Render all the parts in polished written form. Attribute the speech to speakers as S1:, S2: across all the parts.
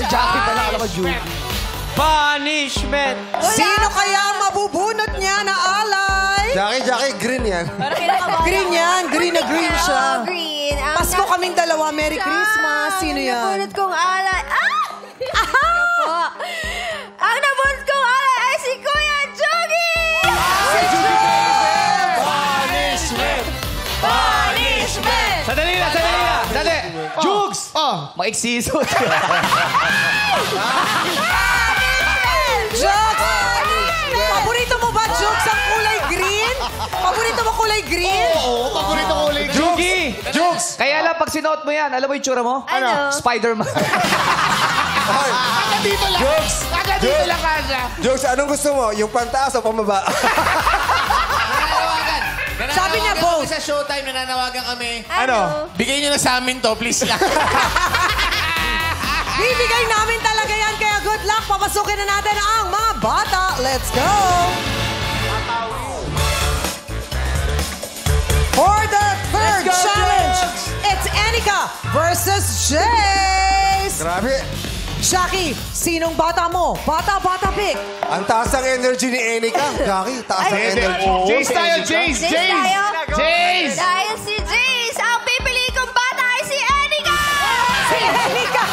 S1: Jackie pala, alam ko, Judy.
S2: Punishment!
S3: Sino kaya mabubunot niya na alay?
S4: Jackie, green yan.
S3: Green yan. Green na green siya.
S5: Green.
S3: Pasko kaming dalawa. Merry Christmas. Sino yan?
S5: Ang nabunot kong alay. Ang nabunot kong alay ay si Kuya Jogi!
S2: Punishment! Punishment! Sadali lang. Jugs! Maiksisot.
S3: Jokes! Paborito mo ba, Jokes, ang kulay green? Paborito mo kulay green?
S4: Oo, paborito ko ulit.
S2: Jugs! Kaya lang, pag sinuot mo yan, alam mo yung tsura mo?
S5: Ano?
S2: Spider-Man.
S4: Dito lang. Dito lang kanya. Jokes, anong gusto mo? Yung pantaas o pamaba?
S3: Sabi niya, both.
S6: Sa Showtime, nananawagan kami.
S5: Ano?
S6: Bigay nyo na sa amin to, please lang.
S3: Bibigay namin talaga yan, kaya good luck. Papasukin na natin ang mga bata. Let's go! For the third challenge, it's Anika versus Jace.
S4: Grabe.
S3: Jackie, sinong bata mo? Bata pick.
S4: Ang taas ng energy ni Enika. Jackie, taas ng energy.
S2: Jace tayo, Jace! Jace!
S5: Dahil si Jace, ang pipili kong bata ay si Anika!
S3: Si Anika!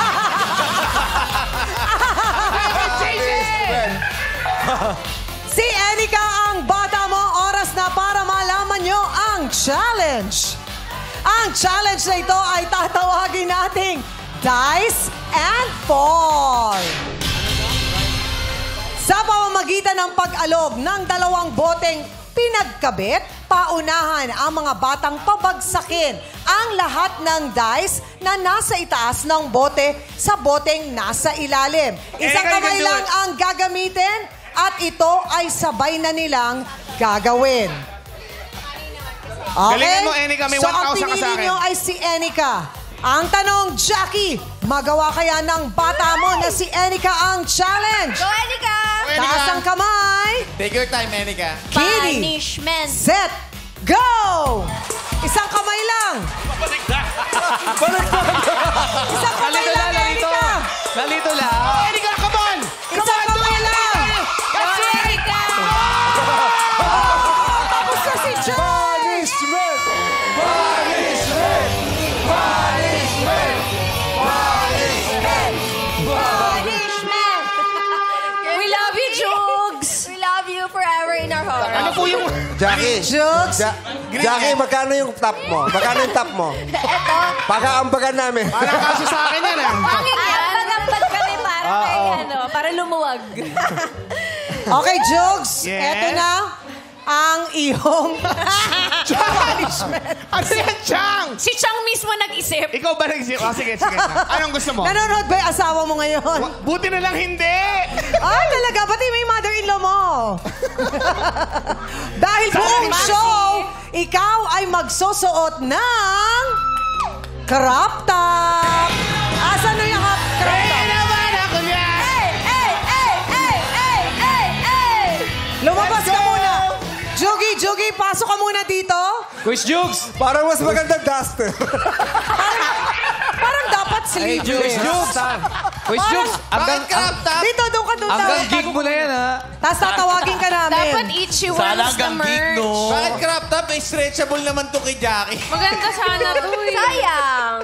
S3: Si Anika ang bata mo. Oras na para malaman nyo ang challenge. Ang challenge na ito ay tatawagin nating Dice and Fall. Sa pamamagitan ng pag-alog ng dalawang boteng pinagkabit, paunahan ang mga batang pabagsakin ang lahat ng dice na nasa itaas ng bote sa boteng nasa ilalim. Isang kamay lang ang gagamitin at ito ay sabay na nilang gagawin. Okay?
S2: Galingan mo, Enika. May 1,000
S3: so,
S2: ka sa
S3: ang pinili
S2: akin.
S3: nyo ay si Enika. Ang tanong, Jackie, magawa kaya ng bata mo na si Enika ang challenge?
S5: Go, Anika!
S3: Taas ang kamay.
S6: Take your time, Enika.
S3: Kitty.
S5: Punishment!
S3: Set. Go! Isang kamay lang. Isang kamay lang, Enika.
S2: Nalito lang.
S6: Enika, come on!
S3: Isang kamay lang.
S5: Go, Anika!
S3: Tapos na si Joy.
S5: Punishment! We love you, Jugs! We love you forever in our hearts.
S2: Ano po yung...
S4: Jackie.
S3: Jokes.
S4: Jackie, magkano yung top mo? Magkano yung top mo?
S5: Eto.
S4: Pag-aambagan namin.
S2: Parang kaso sa akin yan, ah.
S5: Pangit yan. Pag-ampad kami para lumuwag.
S3: Okay, Jokes.
S2: Yeah.
S3: Eto na ang iyong punishment.
S2: Ano yan, Chang?
S5: Si Chang mismo nag-isip.
S2: Ikaw ba nag-isip? Sige. Anong gusto mo?
S3: Nanonood ba yung asawa mo ngayon?
S2: Buti na lang hindi.
S3: Ay, talaga. Pati may mother-in-law mo. Dahil buong show, ikaw ay magsusuot ng crop top. Asan na yung crop top?
S2: naman ako niya.
S3: Lumabas ka muna. Jugi, pasok ka muna dito.
S2: Quiz Jugs.
S4: Parang mas magandang duster.
S3: Parang dapat sleeveless.
S2: Quiz Jugs.
S3: Dito, doon ka doon.
S2: Hanggang gig mo na yan, ha?
S3: Tapos tatawagin ka namin.
S5: Dapat each you wants the merch.
S6: Bakit crop top? Stretchable naman to kay Jackie.
S5: Maganda sana to eh. Sayang.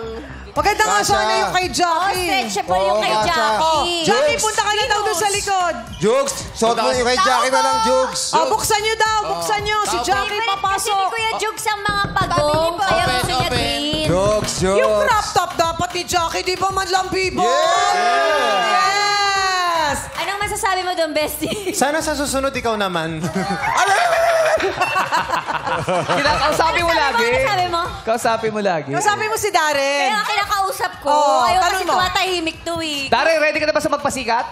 S3: Maganda nga sana yung kay Jackie.
S5: Stretchable yung kay
S4: Oo,
S5: Jackie.
S3: Jackie, punta ka na daw doon sa likod.
S4: Jukes, suot mo yung kay Jackie na lang, Jukes.
S3: Buksan nyo daw. Buksan nyo. Si Jackie
S5: Kasi
S3: papasok.
S5: ni Kuya Jugs ang mga pagong, kaya gusto niya green.
S4: Jukes.
S3: Yung crop top dapat ni Jackie, di ba man lang bibo? Yes!
S5: Anong masasabi mo doon, bestie?
S1: Sana sa susunod ikaw naman.
S2: Kausapin mo lagi.
S5: Ano sabi mo?
S2: Kausapin mo lagi.
S3: Sabi mo si Darren.
S5: Kaya ang kinakausap ko.
S3: Oo,
S5: Ayaw
S3: tanong
S5: kasi
S3: mo.
S5: tumatahimik to eh.
S2: Dari, ready ka na ba sa magpasikat?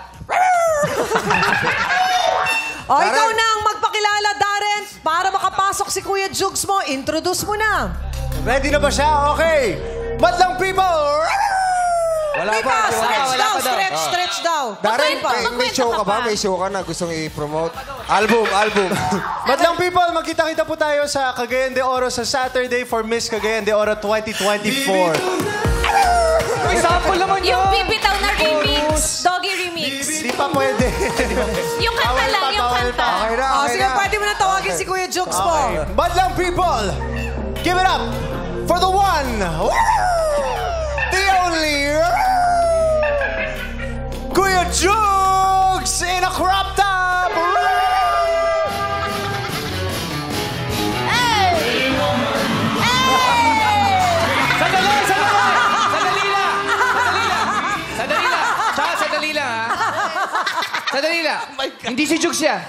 S3: Ikaw na ang magpakilala, Darren. Para makapasok si Kuya Jugs mo, introduce mo na.
S1: Ready na ba siya? Okay. Madlang people!
S4: Wala
S3: Wala
S4: pa.
S3: stretch daw.
S4: Darren,
S3: Magkwento
S4: may show ka ba? May show ka na gustong i-promote? Album.
S1: Madlang people, magkita-kita po tayo sa Cagayan de Oro sa Saturday for Miss Cagayan de Oro 2024.
S2: May sample naman yun.
S5: Yung bibitaw na remix. Doggy remix.
S1: Di pa pwede.
S5: Yung kanta lang, yung kanta.
S4: Okay na,
S3: Oh,
S4: okay
S3: sige,
S4: na.
S3: pwede mo na tawagin si Kuya Jokes mo.
S1: Madlang people, give it up for the one, the only, Kuya Jokes in a crop top.
S2: Sandali lang. Hindi si Jukes yan.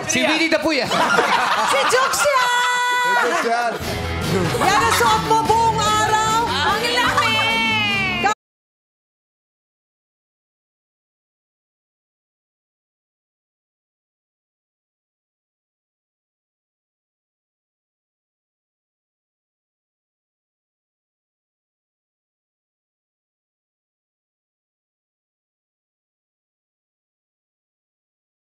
S2: Si Winnie the Pooh yan.
S3: Si Jokes yan!
S4: Jokes yan.
S3: Yan ang suot mo, boy!